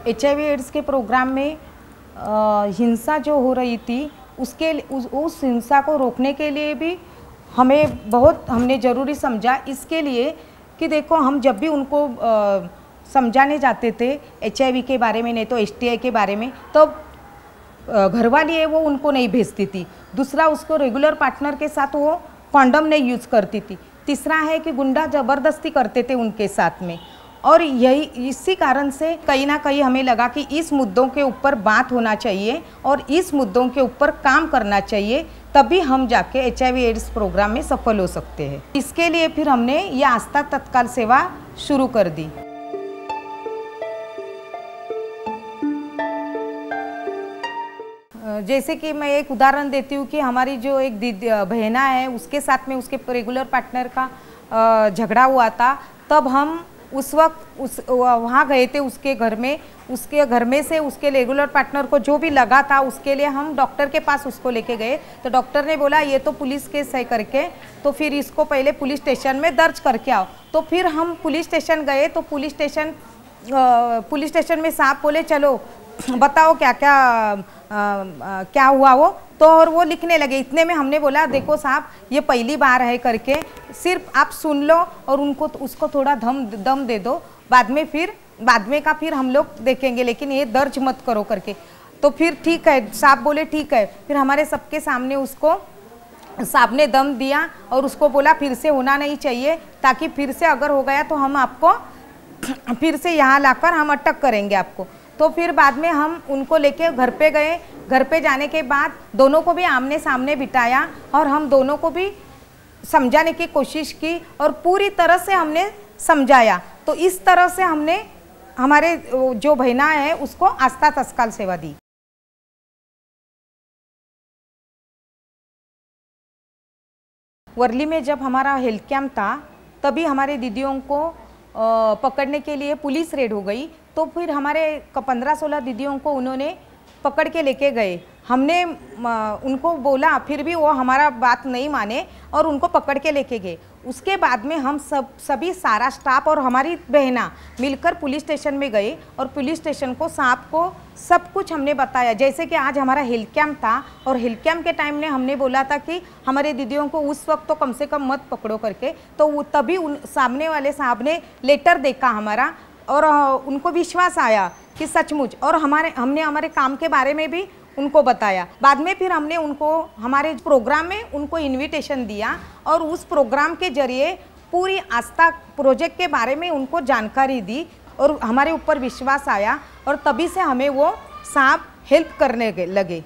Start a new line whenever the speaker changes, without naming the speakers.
HIV ads के programme में हिंसा जो हो रही थी उस हिंसा को रोकने के लिए भी हमने ज़रूरी समझा, इसके लिए कि देखो हम जब भी उनको समझाने जाते थे HIV के बारे में, नहीं तो STI के बारे में, तो घरवाली है वो उनको नहीं भेजती थी। दूसरा, उसको रेगुलर पार्टनर के साथ वो कॉन्डम नहीं यूज़ करती थी। तीसरा है कि गुंडा ज़बरदस्ती करते थे उनके साथ में। और इसी कारण से कहीं ना कहीं हमें लगा कि इस मुद्दों के ऊपर बात होना चाहिए और इस मुद्दों के ऊपर काम करना चाहिए, तभी हम जाके HIV एड्स प्रोग्राम में सफल हो सकते हैं। इसके लिए फिर हमने ये आस्था तत्काल सेवा शुरू कर दी। जैसे कि मैं एक उदाहरण देती हूँ कि हमारी जो एक बहना है, उसके साथ में उसके रेगुलर पार्टनर का झगड़ा हुआ था। तब हम उस वक्त वहाँ गए थे उसके घर में से उसके रेगुलर पार्टनर को जो भी लगा था उसके लिए हम डॉक्टर के पास उसको लेके गए। तो डॉक्टर ने बोला ये तो पुलिस केस है करके, तो फिर इसको पहले पुलिस स्टेशन में दर्ज करके आओ। तो फिर हम पुलिस स्टेशन गए। तो पुलिस स्टेशन में साहब बोले चलो बताओ क्या हुआ वो, तो और वो लिखने लगे। इतने में हमने बोला देखो साहब ये पहली बार है करके, सिर्फ आप सुन लो और उसको थोड़ा दम दे दो, बाद में का फिर हम लोग देखेंगे, लेकिन ये दर्ज मत करो करके। तो फिर ठीक है, साहब बोले ठीक है। फिर हमारे सबके सामने उसको साहब ने दम दिया और उसको बोला फिर से होना नहीं चाहिए, ताकि फिर से अगर हो गया तो हम आपको फिर से यहाँ लाकर हम अटक करेंगे आपको। तो फिर बाद में हम उनको लेके घर पे गए। घर पे जाने के बाद दोनों को भी आमने सामने बिठाया और हम दोनों को भी समझाने की कोशिश की और पूरी तरह से हमने समझाया। तो इस तरह से हमने हमारे जो बहना है उसको आस्था तत्काल सेवा दी। वर्ली में जब हमारा हेल्थ कैंप था तभी हमारे दीदियों को पकड़ने के लिए पुलिस रेड हो गई। तो फिर हमारे 15-16 दीदियों को उन्होंने पकड़ के लेके गए। हमने उनको बोला, फिर भी वो हमारा बात नहीं माने और उनको पकड़ के लेके गए। उसके बाद में हम सभी सारा स्टाफ और हमारी बहना मिलकर पुलिस स्टेशन में गए और पुलिस स्टेशन को साहब को सब कुछ हमने बताया। जैसे कि आज हमारा हेल्थ कैंप था और हेल्थ कैंप के टाइम में हमने बोला था कि हमारे दीदियों को उस वक्त तो कम से कम मत पकड़ो करके। तो तभी सामने वाले साहब ने लेटर देखा हमारा और उनको विश्वास आया कि सचमुच, और हमने हमारे काम के बारे में भी उनको बताया। बाद में फिर हमने उनको हमारे प्रोग्राम में उनको इनविटेशन दिया और उस प्रोग्राम के जरिए पूरी आस्था प्रोजेक्ट के बारे में उनको जानकारी दी और हमारे ऊपर विश्वास आया और तभी से हमें वो साहब हेल्प करने लगे।